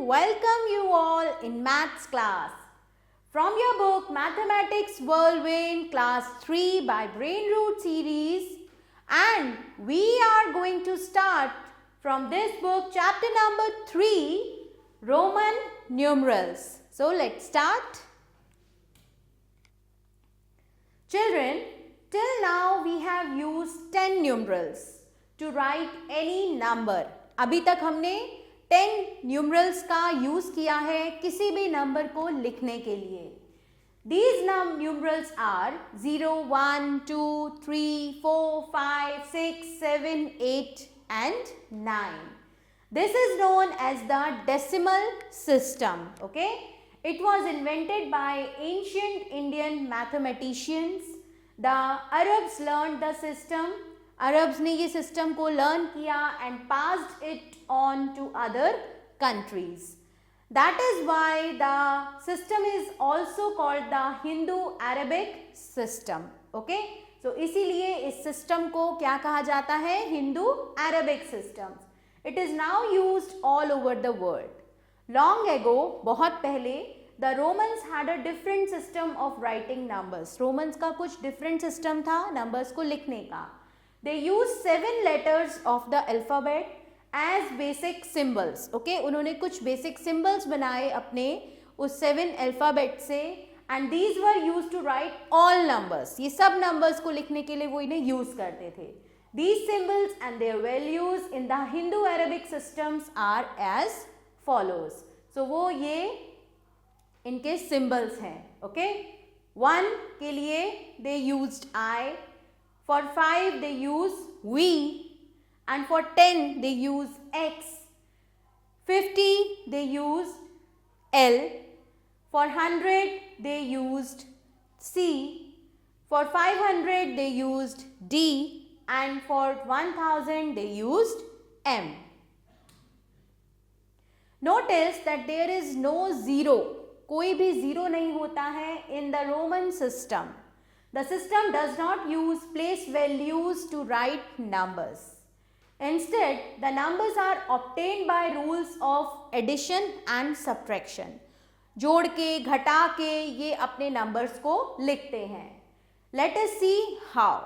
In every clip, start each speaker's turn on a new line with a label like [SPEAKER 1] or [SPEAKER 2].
[SPEAKER 1] welcome you all in maths class. From your book Mathematics Whirlwind Class 3 by Brain Root series, and we are going to start from this book chapter number 3, Roman numerals. So let's start. Children, till now we have used 10 numerals to write any number. अभी तक हमने 10 numerals का use किया है किसी भी number को लिखने के लिए. These numerals are 0, 1, 2, 3, 4, 5, 6, 7, 8 and 9. This is known as the decimal system. Okay? It was invented by ancient Indian mathematicians. The Arabs learned the system. Arabs ने ये system को learn किया and passed it on to other countries. That is why the system is also called the Hindu-Arabic system. Okay? So इसीलिए इस system को क्या कहा जाता है? Hindu-Arabic system. It is now used all over the world. Long ago, बहुत पहले, the Romans had a different system of writing numbers. Romans का कुछ different system था numbers को लिखने का. They used 7 letters of the alphabet as basic symbols. Okay? उन्होंने कुछ basic symbols बनाए अपने उस 7 alphabet से, and these were used to write all numbers. ये सब numbers को लिखने के लिए वो इन्हें use करते थे. These symbols and their values in the Hindu-Arabic systems are as follows. So वो ये इनके symbols हैं. Okay? 1 के लिए they used I. For 5 they use V, and for 10 they use X. 50 they used L. For 100 they used C. For 500 they used D, and for 1000 they used M. Notice that there is no zero. कोई भी zero नहीं होता है in the Roman system. The system does not use place values to write numbers. Instead, the numbers are obtained by rules of addition and subtraction. जोड़ के, घटा के ये अपने numbers को लिखते हैं. Let us see how.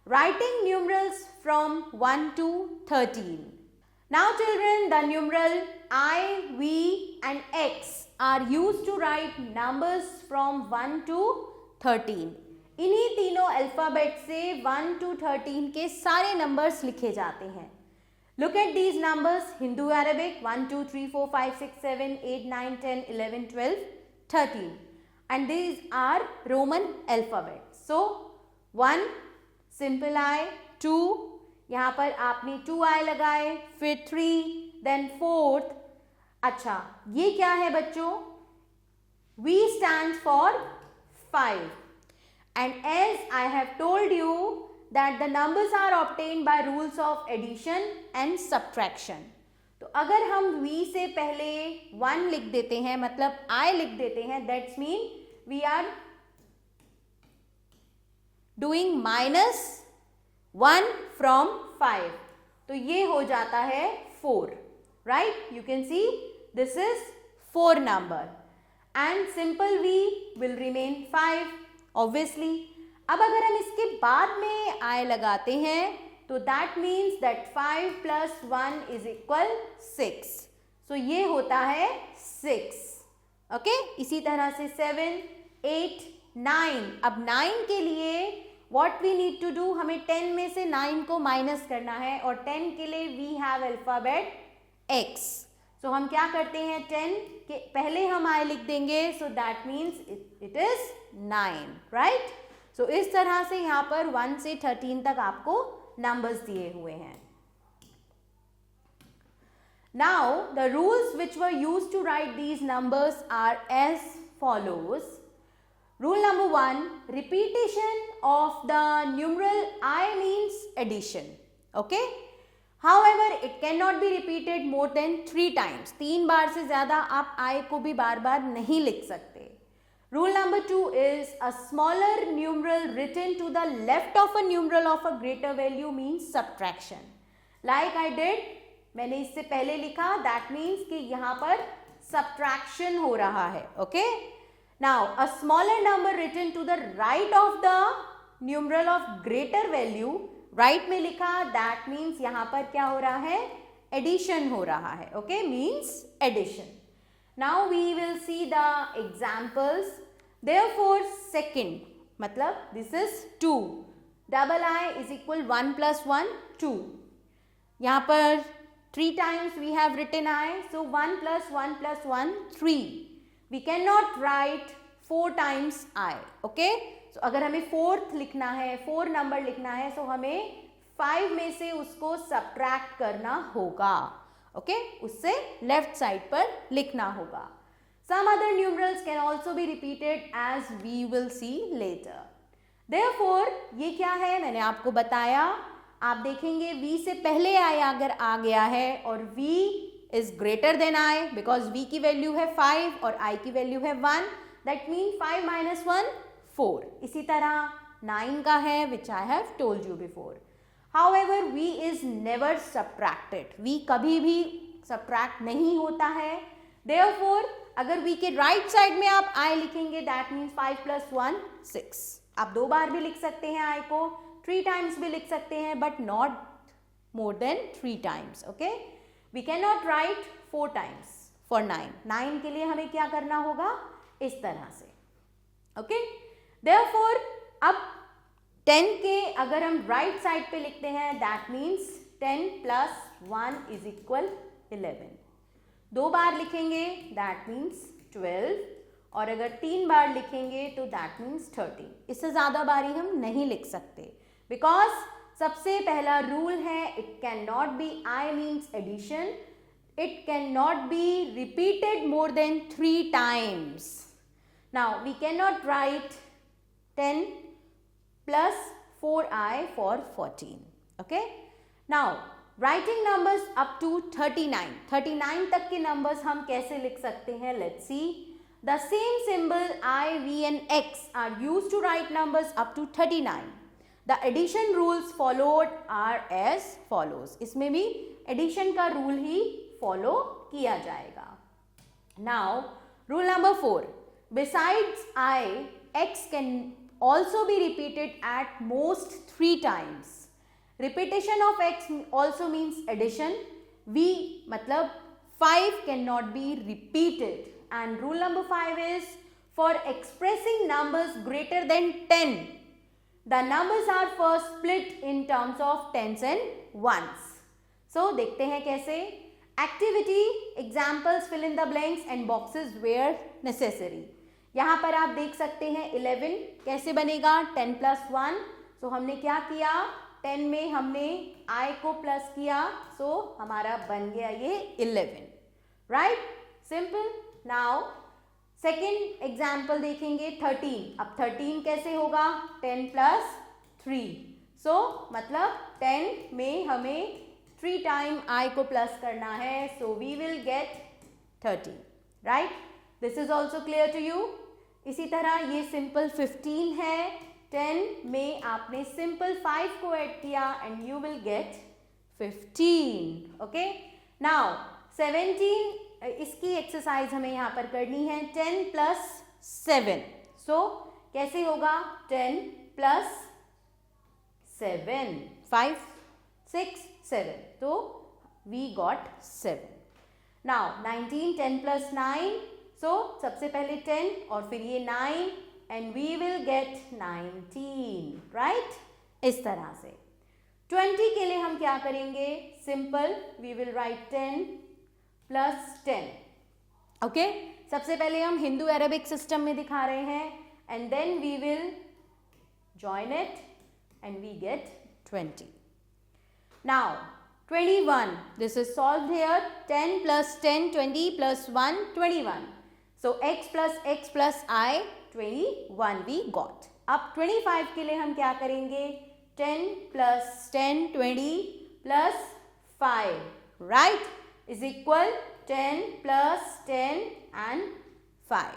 [SPEAKER 1] Writing numerals from 1 to 13. Now children, the numeral I, V and X are used to write numbers from 1 to 13. इन्हीं तीनों अल्फ़ाबेट से 1 to 13 के सारे नंबर्स लिखे जाते हैं. Look at these numbers. Hindu Arabic 1, 2, 3, 4, 5, 6, 7, 8, 9, 10, 11, 12, 13. And these are Roman alphabets. So 1 simple I, 2 यहाँ पर आपने 2I लगाए, फिर 3, then 4th. अच्छा, ये क्या है बच्चों? V stands for 5. And as I have told you that the numbers are obtained by rules of addition and subtraction. तो अगर हम V से पहले 1 लिख देते हैं, मतलब I लिख देते हैं, that's mean we are doing -1 from 5. तो ये हो जाता है 4. Right? You can see this is 4 number. And simple V will remain 5. Obviously, अब अगर हम इसके बाद में I लगाते हैं तो that means that 5 plus 1 is equal 6. So ये होता है 6. Okay? इसी तरह से 7, 8, 9. अब 9 के लिए what we need to do, हमें 10 में से 9 को माइनस करना है, और 10 के लिए we have alphabet X. So हम क्या करते हैं, 10 के पहले हम I लिख देंगे, so that means it is 9, right? So इस तरह से यहाँ पर 1 से 13 तक आपको numbers दिए हुए हैं. Now the rules which were used to write these numbers are as follows. Rule number 1, repetition of the numeral I means addition. Okay? However, it cannot be repeated more than 3 times. 3 बार से ज़्यादा आप I को भी बार बार नहीं लिख सकते. Rule number 2 is a smaller numeral written to the left of a numeral of a greater value means subtraction. Like I did मैंने इससे पहले लिखा, दैट मीन्स कि यहाँ पर सब्ट्रैक्शन हो रहा है. Okay, now a smaller number written to the right of the numeral of greater value. Right में लिखा, दैट मीन्स यहाँ पर क्या हो रहा है, एडिशन हो रहा है. Okay, means addition. Now we will see the examples. Therefore second मतलब this is 2. Double I is equal 1 plus 1 2. यहाँ पर 3 times we have written I, so 1 plus 1 plus 1 3. We cannot write 4 times I. Okay, so अगर हमें 4th लिखना है, 4 number लिखना है, so हमें 5 में से उसको सब्ट्रैक्ट करना होगा. ओके, उससे लेफ्ट साइड पर लिखना होगा. Some other numerals can also be repeated as we will see later. Therefore, ये क्या है, मैंने आपको बताया. आप देखेंगे v से पहले i अगर आ गया है और v is greater than i, because v की वैल्यू है 5 और i की वैल्यू है 1, दैट मीन 5 minus 1 4. इसी तरह 9 का है, which I have told you before. However v is never subtracted. v कभी भी सब्ट्रैक्ट नहीं होता है. देयरफॉर अगर v के राइट साइड में आप i लिखेंगे, दैट मीन्स 5 plus 1 6. आप 2 बार भी लिख सकते हैं i को, 3 times भी लिख सकते हैं, but not more than 3 times. Okay, we can not write 4 times for 9. 9 के लिए हमें क्या करना होगा, इस तरह से. ओके, देयरफॉर अब 10 के अगर हम राइट साइड पे लिखते हैं, that means 10 plus 1 is equal 11. 2 बार लिखेंगे, दैट मीन्स 12, और अगर 3 बार लिखेंगे तो दैट मीन्स 13. इससे ज़्यादा बारी हम नहीं लिख सकते, बिकॉज सबसे पहला रूल है, it can not be, I means addition, it can not be repeated more than 3 times. Now we can not write 10 plus 4i for 14. Okay, now writing numbers up to 39. 39 तक के numbers हम कैसे लिख सकते हैं, let's see. The same symbol I, V and X are used to write numbers up to 39. The addition rules followed are as follows. इसमें भी addition का rule ही follow किया जाएगा. Now rule number 4. Besides I, X can also be repeated at most 3 times. Repetition of X also means addition. V मतलब 5 cannot be repeated. And rule number 5 is, for expressing numbers greater than 10, the numbers are first split in terms of tens and ones. So देखते हैं कैसे. Activity, examples, fill in the blanks and boxes where necessary. यहाँ पर आप देख सकते हैं 11 कैसे बनेगा, 10 plus 1. So हमने क्या किया, 10 में हमने I को प्लस किया, so हमारा बन गया ये 11. Right, simple. Now second example देखेंगे 13. अब 13 कैसे होगा, 10 plus 3. सो मतलब 10 में हमें 3 टाइम I को प्लस करना है, so we will get 30. Right, this is also clear to you. इसी तरह ये सिंपल 15 है, 10 में आपने सिंपल 5 को ऐड किया and you will get 15. Okay, now 17, इसकी एक्सरसाइज हमें यहाँ पर करनी है. 10 plus 7. सो कैसे होगा, 10 plus 7, 5 6 7, तो we got 7. Now 19, 10 plus 9. So सबसे पहले 10 और फिर ये 9 and we will get 19. Right, इस तरह से. 20 के लिए हम क्या करेंगे, simple, we will write 10 plus 10. Okay, सबसे पहले हम हिंदू अरेबिक सिस्टम में दिखा रहे हैं and then we will join it and we get 20. Now 21, this is solved here. 10 plus 10, 20 plus 1, 21. So x plus I, 21 we got. अब 25 के लिए हम क्या करेंगे, 10 plus 10, 20 plus 5, right, is equal 10 plus 10 and 5.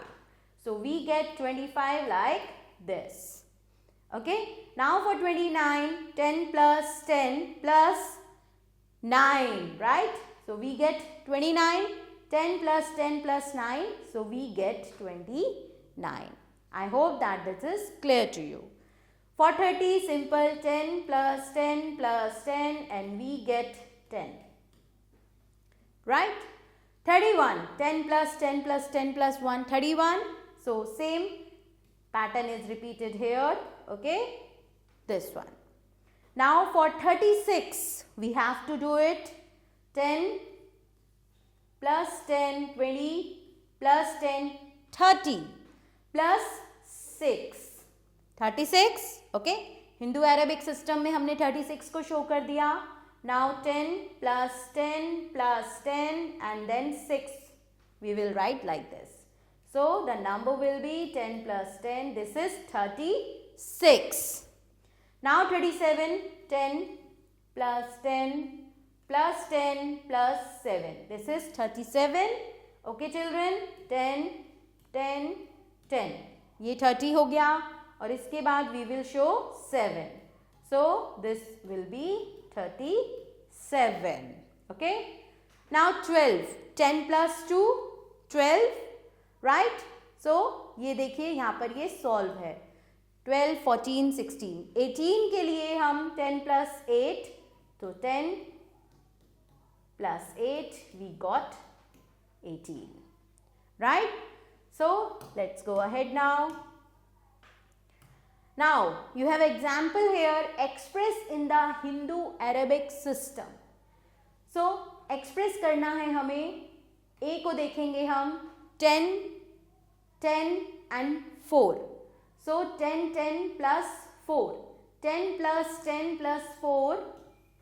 [SPEAKER 1] So we get 25 like this. Okay, now for 29, 10 plus 10 plus 9, right? So we get 29. 10 plus 10 plus 9. So we get 29. I hope that this is clear to you. For 30, simple, 10 plus 10 plus 10 and we get 10. Right? 31, 10 plus 10 plus 10 plus 1, 31. So same pattern is repeated here. Okay? This one. Now for 36, we have to do it 10 plus 10, 20 plus 10, 30 plus 6. 36, okay? Hindu Arabic system में हमने 36 को show कर दिया. Now 10 plus 10 plus 10 and then 6. We will write like this. So the number will be 10 plus 10. This is 36. Now 37, 10 plus 10 plus 10 plus 7. This is 37. Okay children, 10, 10, 10. ये 30 हो गया और इसके बाद we will show 7. So this will be 37. Okay. Now 12. 10 plus 2, 12. Right. So ये देखिए यहाँ पर ये solve है. 12, 14, 16. 18 के लिए हम 10 plus 8. तो 10 plus 8 we got 18. Right. So let's go ahead now. Now you have example here, express in the Hindu-Arabic system. So express करना है हमें. A को देखेंगे हम 10, 10 and 4. So 10, 10 plus 4. 10 plus 10 plus 4,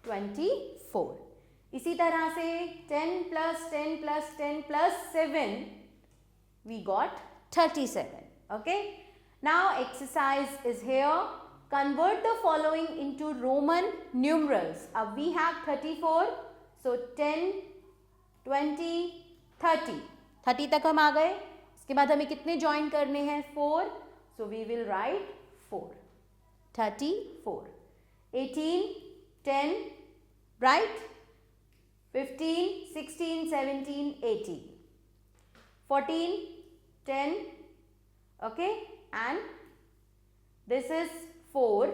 [SPEAKER 1] 24. इसी तरह से 10 plus 10 plus 10 plus 7, we got 37. Okay. Now exercise is here. Convert the following into Roman numerals. अब we have 34. So 10, 20, 30. 30 तक हम आ गए. इसके बाद हमें कितने join करने हैं? 4. So we will write 4. 34. 18, 10, right? 15, 16, 17, 18. 14, 10, okay? And this is 4.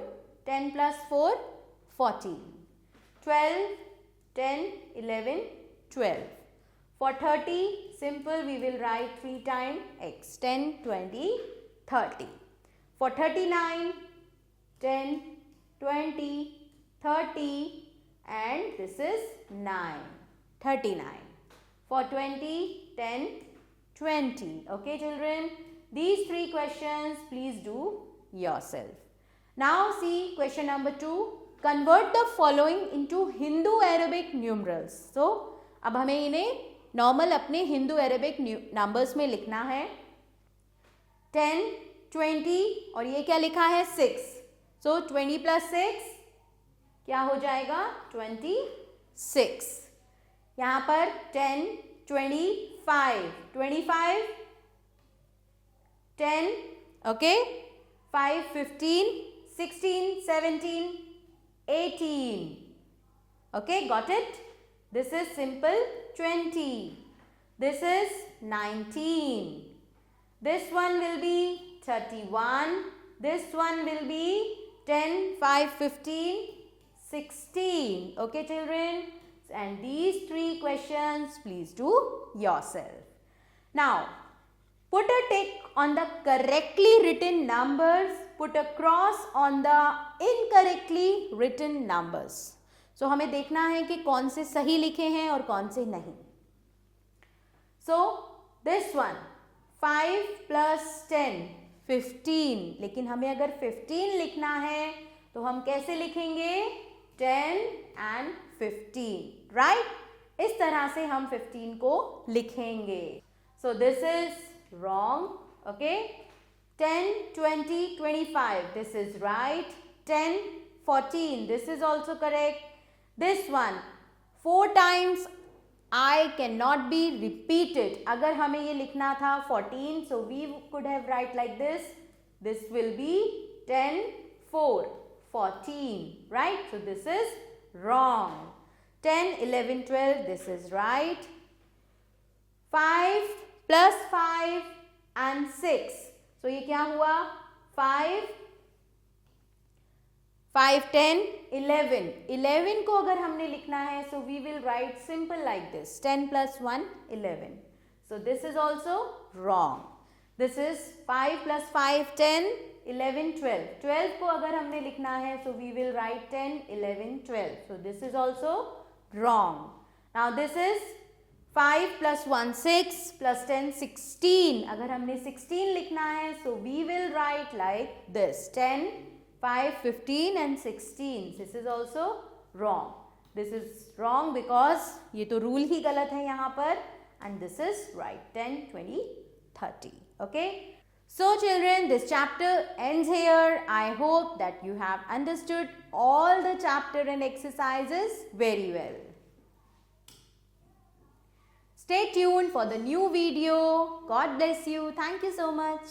[SPEAKER 1] 10 plus 4, 14. 12, 10, 11, 12. For 30, simple, we will write 3 times x. 10, 20, 30. For 39, 10, 20, 30 and this is 9. 39. For 20, 10, 20. Okay children, these 3 questions please do yourself. Now see question number 2. Convert the following into Hindu-Arabic numerals. So अब हमें इन्हें normal अपने Hindu Arabic numbers में लिखना है. 10, 20 और ये क्या लिखा है 6. सो 20 प्लस 6 क्या हो जाएगा 26. यहाँ पर 10, 25, 25, 10, okay, 5, 15, 16, 17, 18. Okay, got it? This is simple 20. This is 19. This one will be 31. This one will be 10, 5, 15, 16. Okay children? And these 3 questions please do yourself. Now, put a tick on the correctly written numbers. Put a cross on the incorrectly written numbers. So, हमें देखना है कि कौन से सही लिखे हैं और कौन से नहीं. So, this one 5 plus 10, 15. लेकिन हमें अगर 15 लिखना है तो हम कैसे लिखेंगे 10 and 15. Right? इस तरह से हम 15 को लिखेंगे. So, this is wrong. Okay? 10, 20, 25. This is right. 10, 14. This is also correct. This one 4 times I cannot be repeated. अगर हमें ये लिखना था 14, so we could have write like this. This will be 10, 4, 14. Right? So this is wrong. 10, 11, 12. This is right. 5 plus 5 and 6. So ये क्या हुआ? 5, 5, 10, 11. 11 को अगर हमने लिखना है, so we will write simple like this. 10 plus 1, 11. So this is also wrong. This is 5 plus 5, 10, 11, 12. 12 को अगर हमने लिखना है, so we will write 10, 11, 12. So this is also wrong. Now this is 5 plus 1, 6 plus 10, 16. अगर हमने 16 लिखना है, so we will write like this. 10, 5, 15 and 16. This is also wrong. This is wrong because ये तो rule ही गलत है यहाँ पर, and this is right. 10, 20, 30. Okay. So children, this chapter ends here. I hope that you have understood all the chapter and exercises very well. Stay tuned for the new video. God bless you. Thank you so much.